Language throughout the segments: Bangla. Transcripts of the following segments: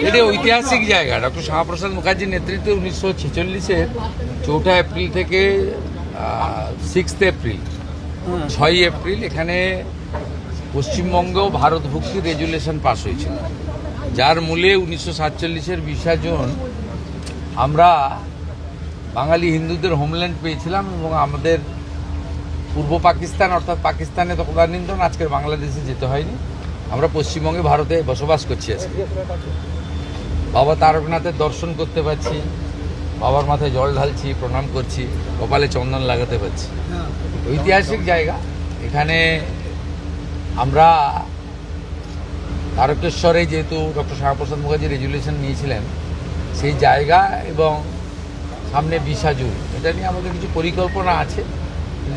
এটা ঐতিহাসিক জায়গা। ডক্টর শ্যামাপ্রসাদ মুখার্জির নেতৃত্বে 1946-এর 4 এপ্রিল থেকে 6 এপ্রিল 6 এপ্রিল এখানে পশ্চিমবঙ্গেও ভারত ভুক্তির রেজুলেশন পাস হয়েছিল, যার মূলে 1947-এর 20 জুন আমরা বাঙালি হিন্দুদের হোমল্যান্ড পেয়েছিলাম এবং আমাদের পূর্ব পাকিস্তান অর্থাৎ পাকিস্তানে তদানীন্তন আজকের বাংলাদেশে যেতে হয়নি। আমরা পশ্চিমবঙ্গে ভারতে বসবাস করছি আজকে। বাবা তারকনাথের দর্শন করতে পারছি, বাবার মাথায় জল ঢালছি, প্রণাম করছি, কপালে চন্দন লাগাতে পারছি। ঐতিহাসিক জায়গা। এখানে আমরা তারকেশ্বরে যেহেতু ডক্টর শ্যামাপ্রসাদ মুখার্জি রেজুলেশন নিয়েছিলেন সেই জায়গা এবং সামনে 20 জুন এটা নিয়ে আমাদের কিছু পরিকল্পনা আছে।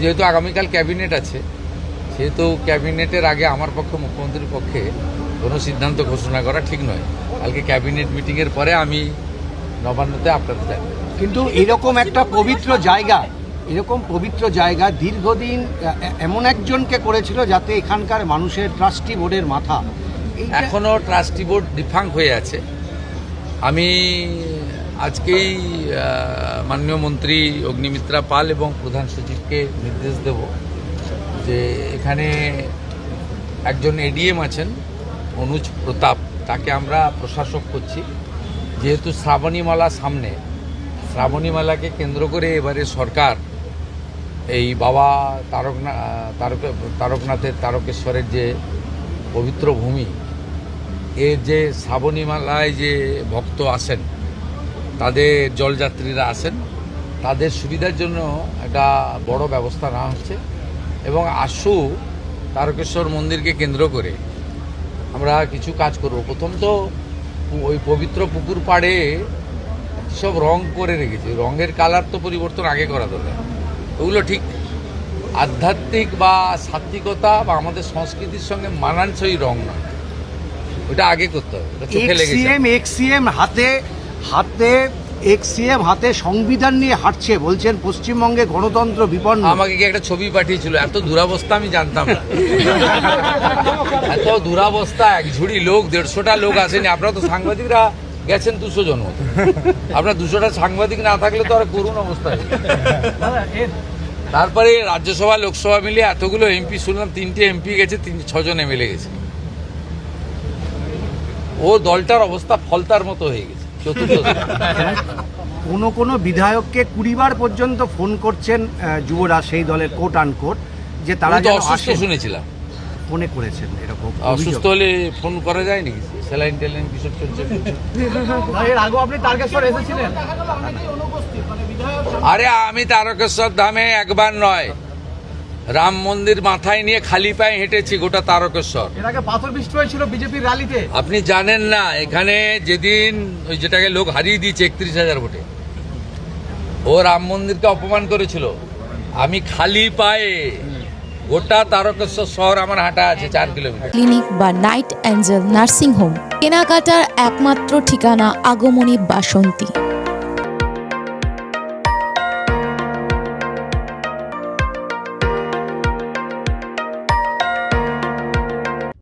যেহেতু আগামীকাল ক্যাবিনেট আছে সেহেতু ক্যাবিনেটের আগে আমার পক্ষে মুখ্যমন্ত্রীর পক্ষে কোনো সিদ্ধান্ত ঘোষণা করা ঠিক নয়। কালকে ক্যাবিনেট মিটিংয়ের পরে আমি নবান্নতে আপনাদের জানাবো। কিন্তু এরকম একটা পবিত্র জায়গা দীর্ঘদিন এমন একজনকে করেছিল যাতে এখানকার মানুষের ট্রাস্টি বোর্ডের মাথা। এখনও ট্রাস্টি বোর্ড ডিফাঙ্ক হয়ে আছে। আমি আজকেই মাননীয় মন্ত্রী অগ্নিমিত্রা পাল এবং প্রধান সচিবকে নির্দেশ দেব যে এখানে একজন এডিএম আছেন অনুজ প্রতাপ, তাকে আমরা প্রশাসক করছি। যেহেতু শ্রাবণীমালা সামনে, শ্রাবণীমালাকে কেন্দ্র করে এবারে সরকার এই বাবা তারকনাথের তারকেশ্বরের যে পবিত্র ভূমি, এর যে শ্রাবণীমালায় যে ভক্ত আসেন, তাদের জলযাত্রীরা আসেন, তাদের সুবিধার জন্য একটা বড় ব্যবস্থা নেওয়া হচ্ছে। এবং আশু তারকেশ্বর মন্দিরকে কেন্দ্র করে আমরা কিছু কাজ করব। প্রথম তো ওই পবিত্র পুকুর পাড়ে সব রং করে রেখেছে, রঙের কালার তো পরিবর্তন আগে করা দরকার। ওগুলো ঠিক আধ্যাত্মিক বা সাত্বিকতা বা আমাদের সংস্কৃতির সঙ্গে মানানসই রং নয়, ওটা আগে করতে হবে। চোখে লেগেছে এক্সিএম হাতে সংবিধান নিয়ে হাঁটছে, বলছেন পশ্চিমবঙ্গে গণতন্ত্র বিপন্ন। আমাকে কি একটা ছবি পাঠিয়েছিল? এত দুরাবস্থা আমি জানতাম না। এত দুরাবস্থা, এক ঝুড়ি লোক, 150টা লোক আসেনি। আপনারা তো সাংবাদিকরা গেছেন 200 জন মতো। আপনার 200টা সাংবাদিক না থাকলে তো আর করুণ অবস্থা। তারপরে রাজ্যসভা লোকসভা মিলিয়ে এতগুলো এমপি শুনলাম, 3টে এমপি গেছে, 6 জন এমএলএ গেছে। ও দলটার অবস্থা ফলতার মতো হয়ে গেছে। কোনো বিধায়ককে 20 বার পর্যন্ত ফোন করছেন যুবরাজ সেই দলের কোট আনকোট, যে তারা অসুস্থ শুনেছিলাম। ফোনে করেছেন এরকম। অসুস্থ হলে ফোন করা যায় নাকি? স্যালাইন ট্যালাইন কিছু চলছে। আরে আমি তারকেশ্বর ধামে একবার নয়, রাম মন্দির মাথায় নিয়ে খালি পায়ে হেঁটেছি গোটা তারকেশ্বর। এর আগে পাথর বৃষ্টি হয়েছিল বিজেপির র্যালিতে। আপনি জানেন না, এখানে যেদিন ওই যেটাকে লোক হারিয়ে দিয়েছে 31,000 ভোটে, ও রাম মন্দিরকে অপমান করেছিল, আমি খালি পায়ে গোটা তারকেশ্বর শহর আমার হাঁটা আছে 4 কিলোমিটার। ক্লিনিক বা নাইট অ্যাঞ্জেল নার্সিং হোম কেনাকাটার একমাত্র ঠিকানা আগমনী বাসন্তী।